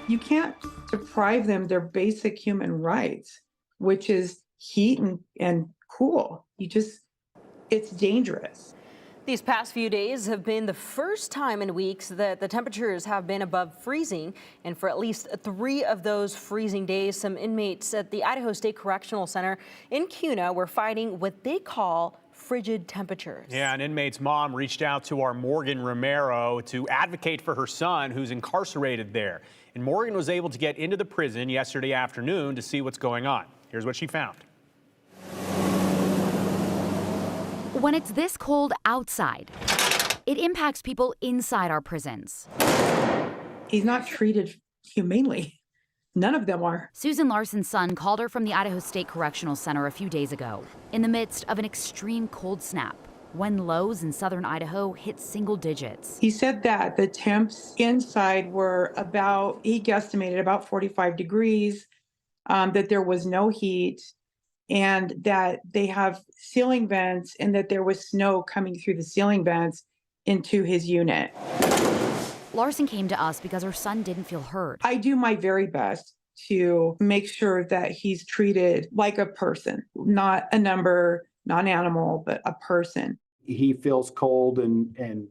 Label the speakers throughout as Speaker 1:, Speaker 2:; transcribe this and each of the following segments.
Speaker 1: You can't deprive them their basic human rights, which is heat and cool. It's dangerous.
Speaker 2: These past few days have been the first time in weeks that the temperatures have been above freezing. And for at least 3 of those freezing days, some inmates at the Idaho State Correctional Center in Kuna were fighting what they call frigid temperatures.
Speaker 3: Yeah, an inmate's mom reached out to our Morgan Romero to advocate for her son who's incarcerated there. And Morgan was able to get into the prison yesterday afternoon to see what's going on. Here's what she found.
Speaker 4: When it's this cold outside, it impacts people inside our prisons.
Speaker 1: He's not treated humanely. None of them are.
Speaker 4: Susan Larson's son called her from the Idaho State Correctional Center a few days ago, in the midst of an extreme cold snap, when lows in southern Idaho hit single digits.
Speaker 1: He said that the temps inside were he guesstimated about 45 degrees, that there was no heat, and that they have ceiling vents and that there was snow coming through the ceiling vents into his unit.
Speaker 4: Larson came to us because her son didn't feel heard.
Speaker 1: I do my very best to make sure that he's treated like a person, not a number, not an animal, but a person.
Speaker 5: He feels cold and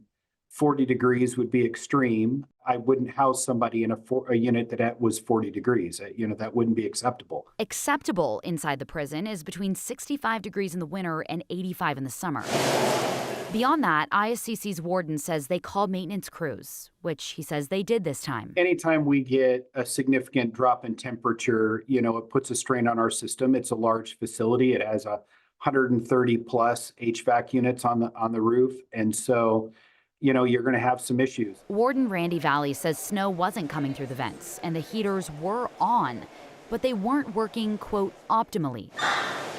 Speaker 5: 40 degrees would be extreme. I wouldn't house somebody in a unit that was 40 degrees. That wouldn't be acceptable.
Speaker 4: Acceptable inside the prison is between 65 degrees in the winter and 85 in the summer. Beyond that, ISCC's warden says they called maintenance crews, which he says they did this time.
Speaker 5: Anytime we get a significant drop in temperature, it puts a strain on our system. It's a large facility. It has 130 plus HVAC units on the roof. And so, you're going to have some issues.
Speaker 4: Warden Randy Valley says snow wasn't coming through the vents and the heaters were on, but they weren't working, quote, optimally.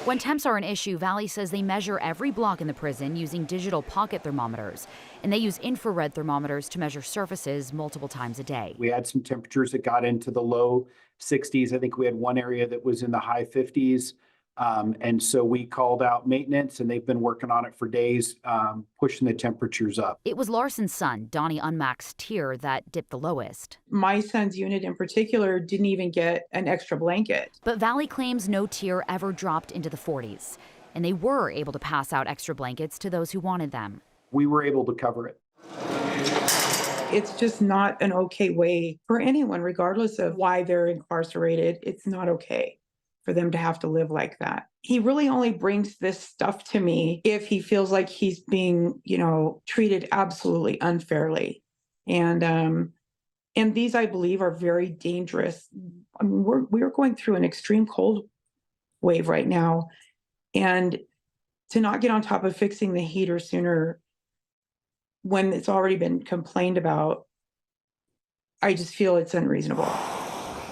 Speaker 4: When temps are an issue, Valley says they measure every block in the prison using digital pocket thermometers, and they use infrared thermometers to measure surfaces multiple times a day.
Speaker 5: We had some temperatures that got into the low 60s. I think we had one area that was in the high 50s. And so we called out maintenance, and they've been working on it for days, pushing the temperatures up.
Speaker 4: It was Larson's son, Donnie Unmax's tier, that dipped the lowest.
Speaker 1: My son's unit in particular didn't even get an extra blanket.
Speaker 4: But Valley claims no tier ever dropped into the 40s, and they were able to pass out extra blankets to those who wanted them.
Speaker 5: We were able to cover it.
Speaker 1: It's just not an okay way for anyone, regardless of why they're incarcerated. It's not okay for them to have to live like that. He really only brings this stuff to me if he feels like he's being, treated absolutely unfairly. And these, I believe, are very dangerous. I mean, we're going through an extreme cold wave right now. And to not get on top of fixing the heater sooner when it's already been complained about, I just feel it's unreasonable.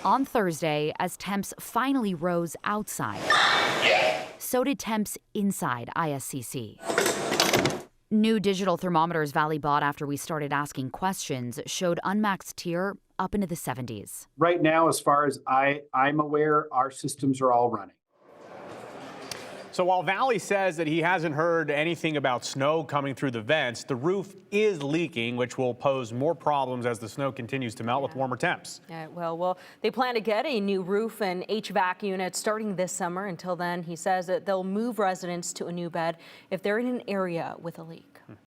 Speaker 4: On Thursday, as temps finally rose outside, so did temps inside ISCC. New digital thermometers Valley bought after we started asking questions showed unmaxed tier up into the 70s.
Speaker 5: Right now, as far as I'm aware, our systems are all running.
Speaker 3: So while Valley says that he hasn't heard anything about snow coming through the vents, the roof is leaking, which will pose more problems as the snow continues to melt with warmer temps.
Speaker 2: Yeah, well, they plan to get a new roof and HVAC unit starting this summer. Until then, he says that they'll move residents to a new bed if they're in an area with a leak.